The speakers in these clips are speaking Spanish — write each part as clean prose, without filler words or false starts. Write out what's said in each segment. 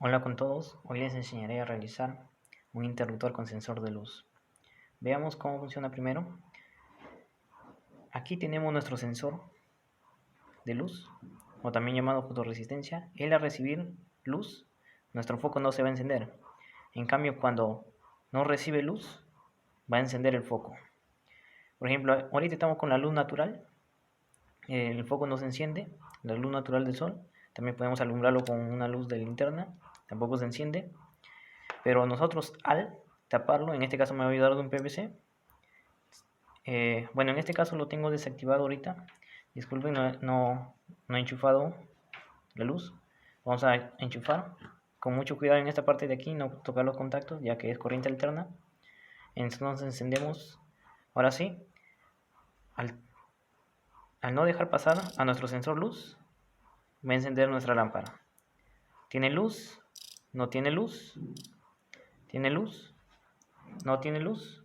Hola con todos, hoy les enseñaré a realizar un interruptor con sensor de luz. Veamos cómo funciona primero. Aquí tenemos nuestro sensor de luz, o también llamado fotorresistencia. Él al recibir luz, nuestro foco no se va a encender. En cambio, cuando no recibe luz, va a encender el foco. Por ejemplo, ahorita estamos con la luz natural, el foco no se enciende, la luz natural del sol. También podemos alumbrarlo con una luz de linterna, tampoco se enciende. Pero nosotros al taparlo, en este caso me va a ayudar de un PVC. Bueno, en este caso lo tengo desactivado ahorita. Disculpen, no he enchufado la luz. Vamos a enchufar. Con mucho cuidado en esta parte de aquí, no tocar los contactos, ya que es corriente alterna. Entonces encendemos. Ahora sí, al no dejar pasar a nuestro sensor luz, va a encender nuestra lámpara. ¿Tiene luz? ¿No tiene luz? ¿Tiene luz? ¿No tiene luz?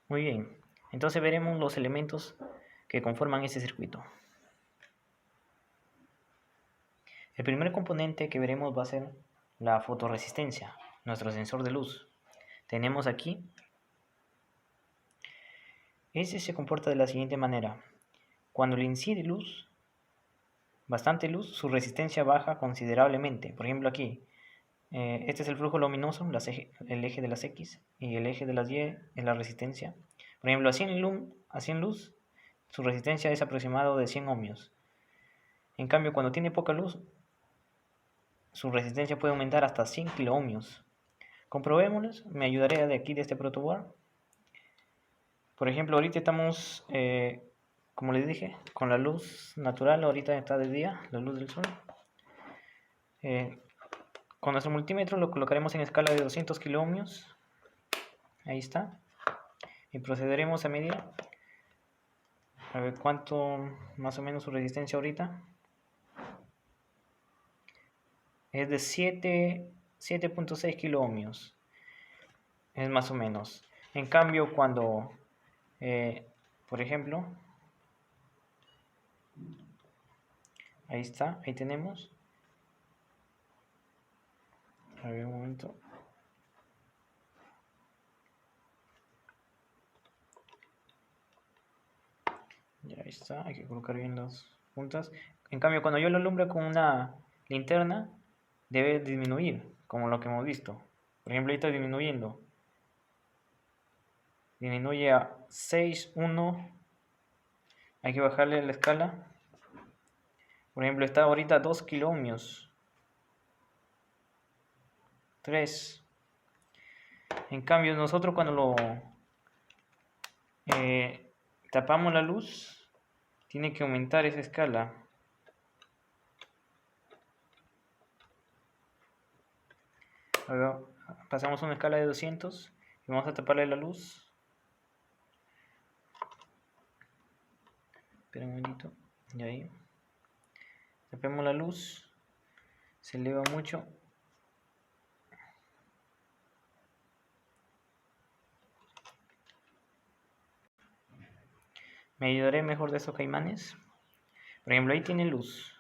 Muy bien, entonces veremos los elementos que conforman este circuito. El primer componente que veremos va a ser la fotorresistencia, nuestro sensor de luz. Tenemos aquí, este se comporta de la siguiente manera. Cuando le incide luz, bastante luz, su resistencia baja considerablemente. Por ejemplo aquí, este es el flujo luminoso, el eje de las X, y el eje de las Y es la resistencia. Por ejemplo, a 100 luz, su resistencia es aproximado de 100 ohmios. En cambio, cuando tiene poca luz, su resistencia puede aumentar hasta 100 kiloohmios. Comprobémoslo, me ayudaré de aquí de este protoboard. Por ejemplo, ahorita estamos, como les dije, con la luz natural, ahorita está de día, la luz del sol. Con nuestro multímetro lo colocaremos en escala de 200 kiloohmios. Ahí está. Y procederemos a medir. A ver cuánto más o menos su resistencia ahorita. Es de 7.6 kiloohmios. Es más o menos. En cambio, cuando, por ejemplo, ahí está, ahí tenemos. A ver un momento. Ya está, hay que colocar bien las puntas. En cambio, cuando yo lo alumbro con una linterna, debe disminuir, como lo que hemos visto. Por ejemplo, ahí está disminuyendo. Disminuye a 6.1. Hay que bajarle la escala. Por ejemplo, está ahorita a 2 kiloohmios. 3. En cambio, nosotros cuando lo tapamos la luz, tiene que aumentar esa escala. Ahora pasamos a una escala de 200 y vamos a taparle la luz. Espera un momentito. Y ahí. Tapemos la luz. Se eleva mucho. Me ayudaré mejor de estos caimanes. Por ejemplo, ahí tiene luz.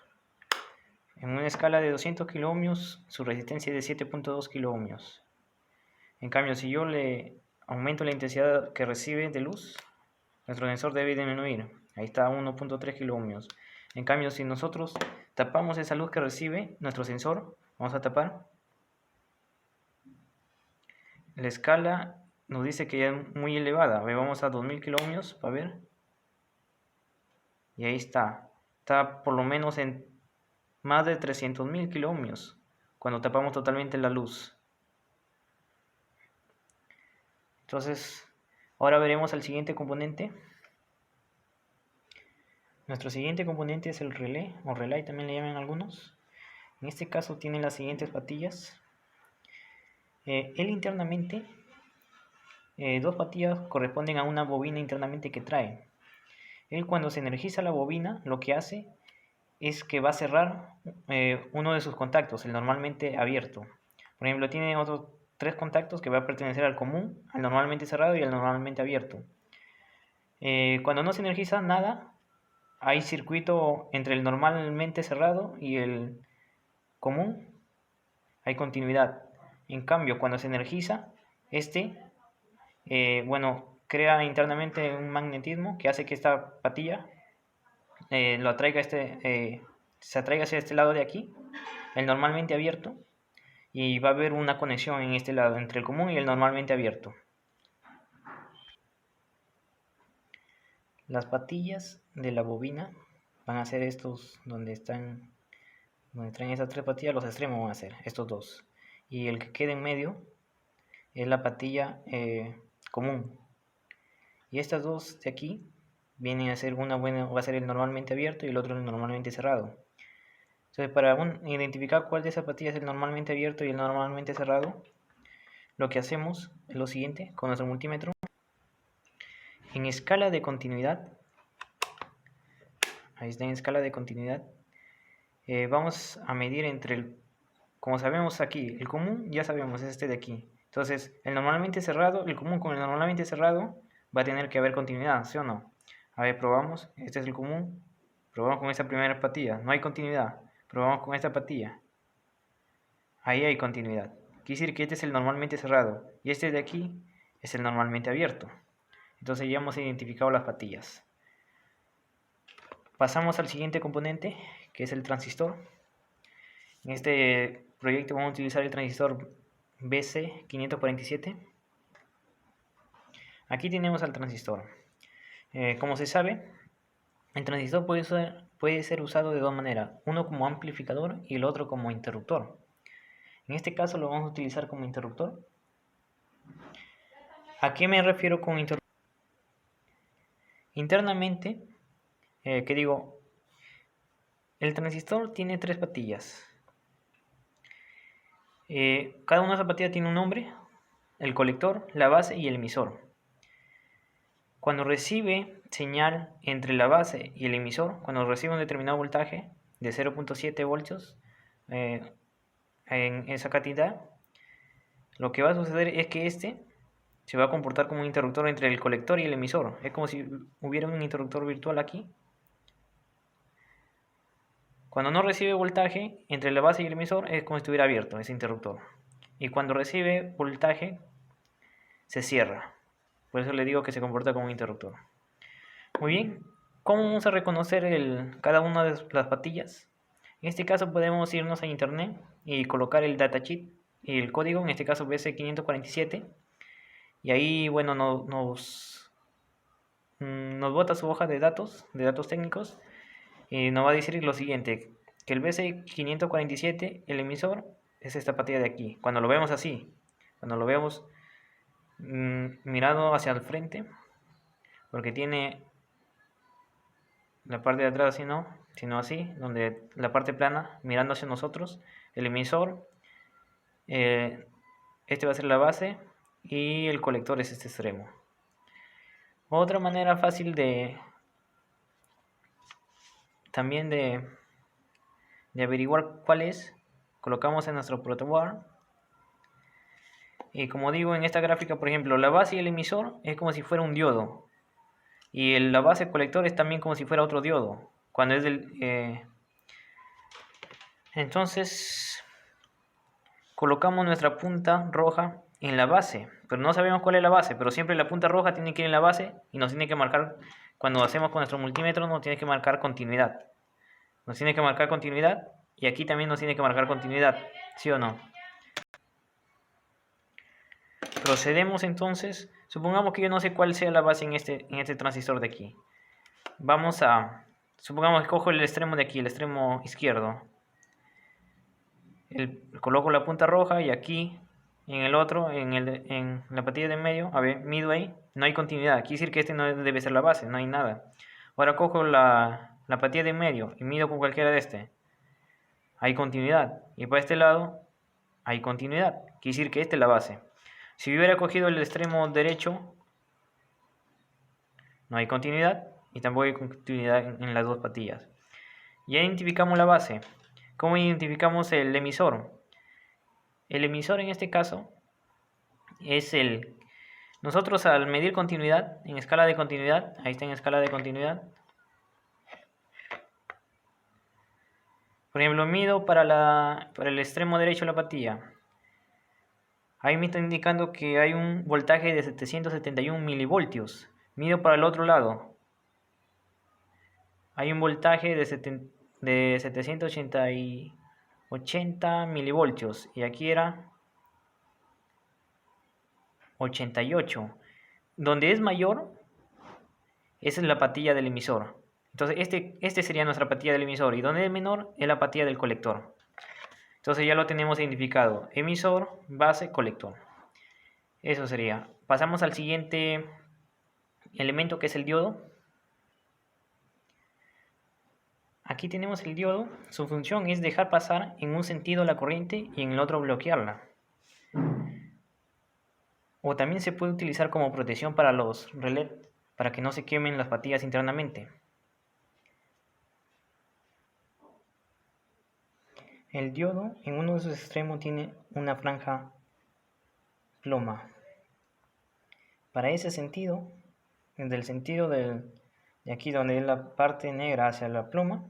En una escala de 200 kiloohmios, su resistencia es de 7.2 kiloohmios. En cambio, si yo le aumento la intensidad que recibe de luz, nuestro sensor debe disminuir. Ahí está a 1.3 kiloohmios. En cambio, si nosotros tapamos esa luz que recibe nuestro sensor, vamos a tapar. La escala nos dice que ya es muy elevada. Vamos a 2000 kiloohmios para ver. Y ahí está. Está por lo menos en más de 300.000 kiloohmios cuando tapamos totalmente la luz. Entonces, ahora veremos el siguiente componente. Nuestro siguiente componente es el relé, o relay también le llaman algunos. En este caso tiene las siguientes patillas. Él internamente, dos patillas corresponden a una bobina internamente que trae. Él cuando se energiza la bobina, lo que hace es que va a cerrar uno de sus contactos, el normalmente abierto. Por ejemplo, tiene otros 3 contactos que va a pertenecer al común, al normalmente cerrado y al normalmente abierto. Cuando no se energiza nada, hay circuito entre el normalmente cerrado y el común, hay continuidad. En cambio, cuando se energiza, crea internamente un magnetismo que hace que esta patilla se atraiga hacia este lado de aquí, el normalmente abierto, y va a haber una conexión en este lado entre el común y el normalmente abierto. Las patillas de la bobina van a ser estos donde traen estas tres patillas, los extremos van a ser estos dos. Y el que queda en medio es la patilla común. Y estas dos de aquí vienen a ser va a ser el normalmente abierto y el otro el normalmente cerrado. Entonces, para identificar cuál de esas patillas es el normalmente abierto y el normalmente cerrado, lo que hacemos es lo siguiente con nuestro multímetro. En escala de continuidad, ahí está en escala de continuidad, vamos a medir como sabemos aquí, el común ya sabemos, es este de aquí. Entonces, el normalmente cerrado, el común con el normalmente cerrado, va a tener que haber continuidad, ¿sí o no? A ver, probamos, este es el común, probamos con esta primera patilla, no hay continuidad, probamos con esta patilla, ahí hay continuidad. Quiere decir que este es el normalmente cerrado y este de aquí es el normalmente abierto. Entonces ya hemos identificado las patillas. Pasamos al siguiente componente, que es el transistor. En este proyecto vamos a utilizar el transistor BC547. Aquí tenemos al transistor. Como se sabe, el transistor puede ser usado de dos maneras, uno como amplificador y el otro como interruptor. En este caso lo vamos a utilizar como interruptor. ¿A qué me refiero con interruptor? Internamente, el transistor tiene tres patillas. Cada una de esas patillas tiene un nombre, el colector, la base y el emisor. Cuando recibe señal entre la base y el emisor, cuando recibe un determinado voltaje de 0.7 voltios en esa cantidad, lo que va a suceder es que este se va a comportar como un interruptor entre el colector y el emisor. Es como si hubiera un interruptor virtual aquí. Cuando no recibe voltaje entre la base y el emisor es como si estuviera abierto ese interruptor. Y cuando recibe voltaje se cierra. Por eso le digo que se comporta como un interruptor. Muy bien, ¿cómo vamos a reconocer cada una de las patillas? En este caso podemos irnos a internet y colocar el datasheet y el código, en este caso BC547. Y ahí, bueno, nos bota su hoja de datos técnicos. Y nos va a decir lo siguiente, que el BC547, el emisor, es esta patilla de aquí. Cuando lo vemos así, cuando lo vemos mirado hacia el frente, porque tiene la parte de atrás así no, sino así, donde la parte plana mirando hacia nosotros, el emisor, este va a ser la base y el colector es este extremo. Otra manera fácil también de averiguar cuál es, colocamos en nuestro protoboard. Y como digo en esta gráfica, por ejemplo, la base y el emisor es como si fuera un diodo. Y la base colector es también como si fuera otro diodo. Cuando es entonces, colocamos nuestra punta roja en la base. Pero no sabemos cuál es la base. Pero siempre la punta roja tiene que ir en la base y nos tiene que marcar, cuando hacemos con nuestro multímetro, nos tiene que marcar continuidad. Nos tiene que marcar continuidad y aquí también nos tiene que marcar continuidad. ¿Sí o no? Procedemos entonces, supongamos que yo no sé cuál sea la base en este transistor de aquí. Supongamos que cojo el extremo de aquí, el extremo izquierdo. Coloco la punta roja y aquí, en el otro, en la patilla de en medio, a ver, mido ahí, no hay continuidad. Quiere decir que este no debe ser la base, no hay nada. Ahora cojo la patilla de en medio y mido con cualquiera de este. Hay continuidad. Y para este lado, hay continuidad. Quiere decir que esta es la base. Si hubiera cogido el extremo derecho, no hay continuidad y tampoco hay continuidad en las dos patillas. Ya identificamos la base. ¿Cómo identificamos el emisor? El emisor en este caso es nosotros al medir continuidad, en escala de continuidad, ahí está en escala de continuidad, Por ejemplo, mido para el extremo derecho de la patilla. Ahí me está indicando que hay un voltaje de 771 milivoltios. Mido para el otro lado. Hay un voltaje de 780 milivoltios. Y aquí era 88. Donde es mayor, esa es la patilla del emisor. Entonces, este sería nuestra patilla del emisor. Y donde es menor, es la patilla del colector. Entonces ya lo tenemos identificado. Emisor, base, colector. Eso sería. Pasamos al siguiente elemento, que es el diodo. Aquí tenemos el diodo. Su función es dejar pasar en un sentido la corriente y en el otro bloquearla. O también se puede utilizar como protección para los relés, para que no se quemen las patillas internamente. El diodo en uno de sus extremos tiene una franja ploma. Para ese sentido, del sentido de aquí donde es la parte negra hacia la pluma,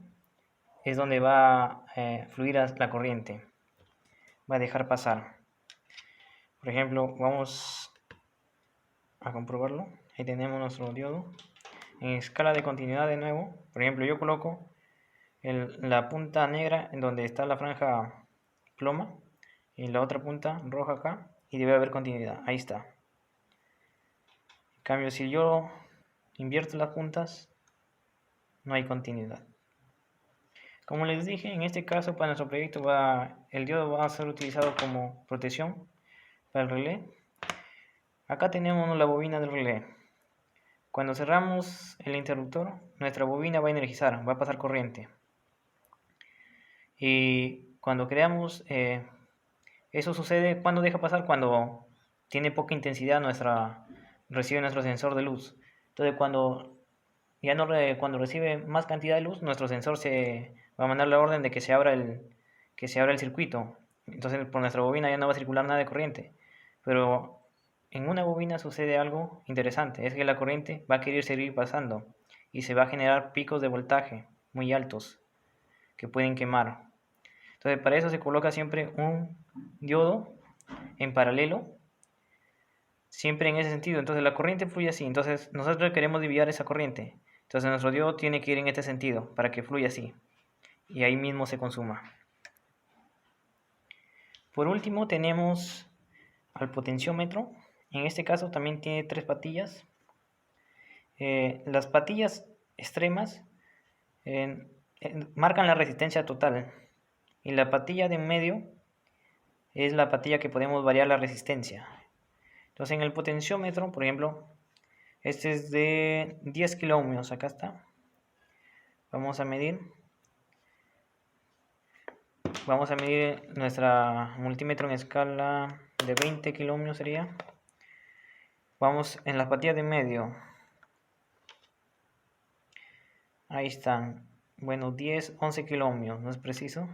es donde va a fluir la corriente. Va a dejar pasar. Por ejemplo, vamos a comprobarlo. Ahí tenemos nuestro diodo. En escala de continuidad de nuevo. Por ejemplo, yo coloco la punta negra en donde está la franja ploma y la otra punta roja acá, y debe haber continuidad. Ahí está. En cambio, si yo invierto las puntas, no hay continuidad. Como les dije, en este caso para nuestro proyecto el diodo va a ser utilizado como protección para el relé. Acá tenemos la bobina del relé. Cuando cerramos el interruptor, nuestra bobina va a energizar, va a pasar corriente. Y cuando creamos, eso sucede cuando deja pasar, cuando tiene poca intensidad recibe nuestro sensor de luz. Entonces cuando recibe más cantidad de luz, nuestro sensor se va a mandar la orden de que se abra el circuito. Entonces por nuestra bobina ya no va a circular nada de corriente. Pero en una bobina sucede algo interesante, es que la corriente va a querer seguir pasando y se va a generar picos de voltaje muy altos que pueden quemar. Entonces para eso se coloca siempre un diodo en paralelo, siempre en ese sentido. Entonces la corriente fluye así, entonces nosotros queremos desviar esa corriente. Entonces nuestro diodo tiene que ir en este sentido para que fluya así y ahí mismo se consuma. Por último tenemos al potenciómetro. En este caso también tiene 3 patillas. Las patillas extremas marcan la resistencia total y la patilla de en medio es la patilla que podemos variar la resistencia. Entonces en el potenciómetro, por ejemplo, este es de 10 kiloohmios, acá está. Vamos a medir nuestra multímetro en escala de 20 kiloohmios sería. Vamos en las patillas de medio. Ahí están. Bueno, 10, 11 kiloohmios, no es preciso.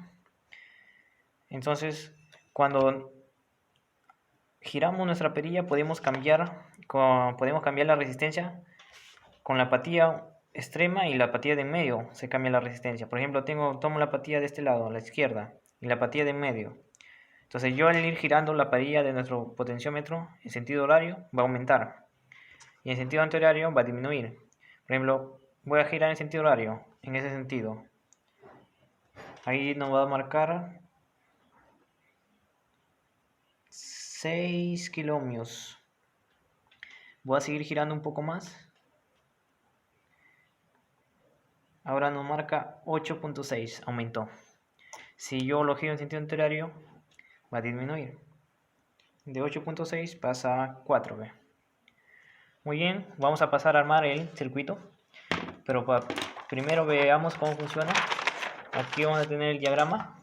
Entonces, cuando giramos nuestra perilla podemos cambiar la resistencia con la patilla extrema y la patilla de en medio. Se cambia la resistencia. Por ejemplo, tomo la patilla de este lado, a la izquierda, y la patilla de en medio. Entonces yo al ir girando la perilla de nuestro potenciómetro en sentido horario va a aumentar y en sentido antihorario va a disminuir. Por ejemplo, voy a girar en sentido horario, en ese sentido. Ahí nos va a marcar 6 kiloohmios. Voy a seguir girando un poco más. Ahora nos marca 8.6, aumentó. Si yo lo giro en sentido antihorario, va a disminuir. De 8.6 pasa a 4. Muy bien, vamos a pasar a armar el circuito. Pero primero veamos cómo funciona. Aquí vamos a tener el diagrama.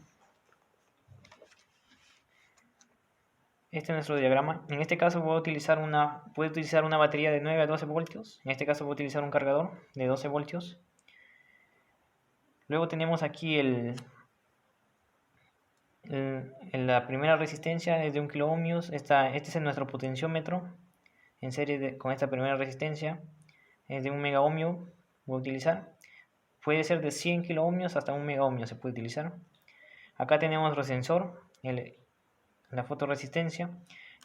Este es nuestro diagrama. En este caso puedo utilizar una batería de 9 a 12 voltios. En este caso voy a utilizar un cargador de 12 voltios. Luego tenemos aquí la primera resistencia es de 1 kiloohmios. Este es nuestro potenciómetro en serie con esta primera resistencia. Es de 1 megaohmio. Voy a utilizar. puede ser de 100 kiloohmios hasta 1 megaohmio se puede utilizar. Acá tenemos nuestro sensor, la fotoresistencia,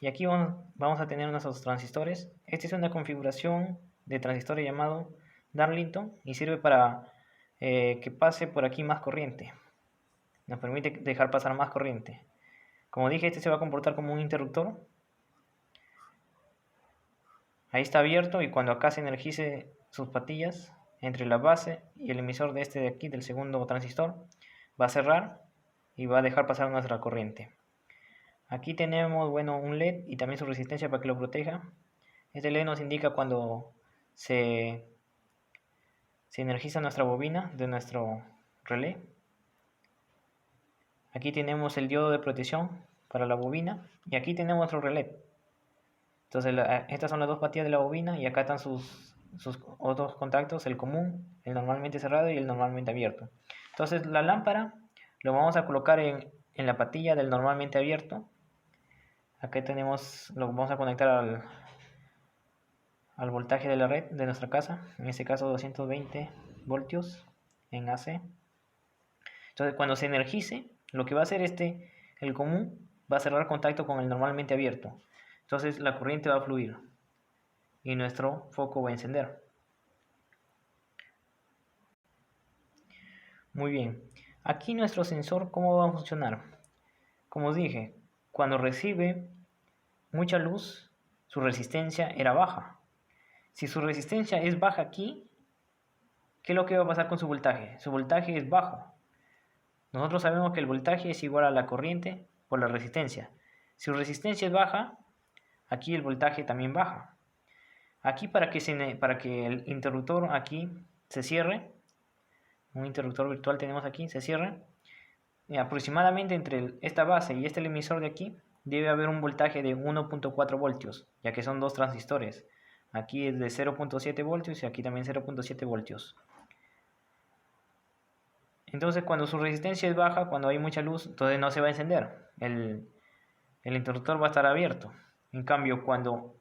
y aquí vamos a tener nuestros transistores. Esta es una configuración de transistor llamado Darlington y sirve para que pase por aquí más corriente. Nos permite dejar pasar más corriente. Como dije, este se va a comportar como un interruptor. Ahí está abierto y cuando acá se energice sus patillas entre la base y el emisor de este de aquí, del segundo transistor, va a cerrar y va a dejar pasar nuestra corriente. Aquí tenemos, bueno, un LED y también su resistencia para que lo proteja. Este LED nos indica cuando se energiza nuestra bobina de nuestro relé. Aquí tenemos el diodo de protección para la bobina y aquí tenemos nuestro relé. Entonces estas son las dos patillas de la bobina y acá están sus otros contactos, el común, el normalmente cerrado y el normalmente abierto. Entonces la lámpara lo vamos a colocar en la patilla del normalmente abierto. Acá tenemos, lo vamos a conectar al voltaje de la red de nuestra casa, en este caso 220 voltios en AC. Entonces cuando se energice, lo que va a hacer el común va a cerrar contacto con el normalmente abierto. Entonces la corriente va a fluir y nuestro foco va a encender. Muy bien, aquí nuestro sensor, ¿cómo va a funcionar? Como os dije, cuando recibe mucha luz, su resistencia era baja. Si su resistencia es baja aquí, ¿qué es lo que va a pasar con su voltaje? Su voltaje es bajo. Nosotros sabemos que el voltaje es igual a la corriente por la resistencia. Si su resistencia es baja, aquí el voltaje también baja. Aquí para que el interruptor aquí se cierre, un interruptor virtual tenemos aquí, se cierre, aproximadamente entre esta base y el emisor de aquí debe haber un voltaje de 1.4 voltios, ya que son dos transistores. Aquí es de 0.7 voltios y aquí también 0.7 voltios. Entonces cuando su resistencia es baja, cuando hay mucha luz, entonces no se va a encender. El interruptor va a estar abierto. En cambio, cuando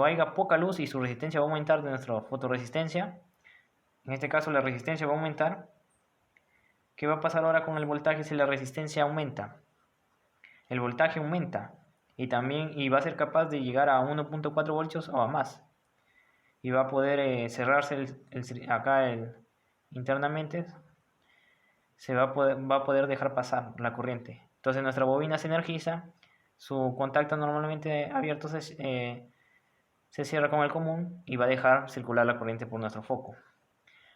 haya poca luz y su resistencia va a aumentar de nuestra fotoresistencia, en este caso la resistencia va a aumentar. ¿Qué va a pasar ahora con el voltaje si la resistencia aumenta? El voltaje aumenta y va a ser capaz de llegar a 1.4 voltios o a más. Y va a poder cerrarse internamente, va a poder dejar pasar la corriente. Entonces nuestra bobina se energiza, su contacto normalmente abierto se cierra con el común y va a dejar circular la corriente por nuestro foco.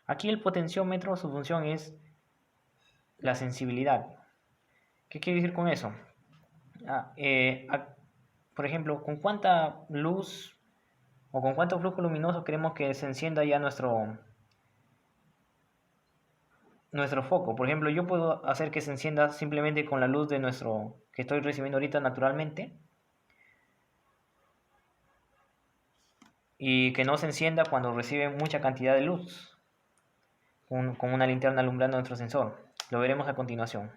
Aquí el potenciómetro, su función es la sensibilidad. ¿Qué quiere decir con eso? Por ejemplo, ¿con cuánta luz o con cuánto flujo luminoso queremos que se encienda ya nuestro foco? Por ejemplo, yo puedo hacer que se encienda simplemente con la luz de que estoy recibiendo ahorita naturalmente, y que no se encienda cuando recibe mucha cantidad de luz con una linterna alumbrando nuestro sensor. Lo veremos a continuación.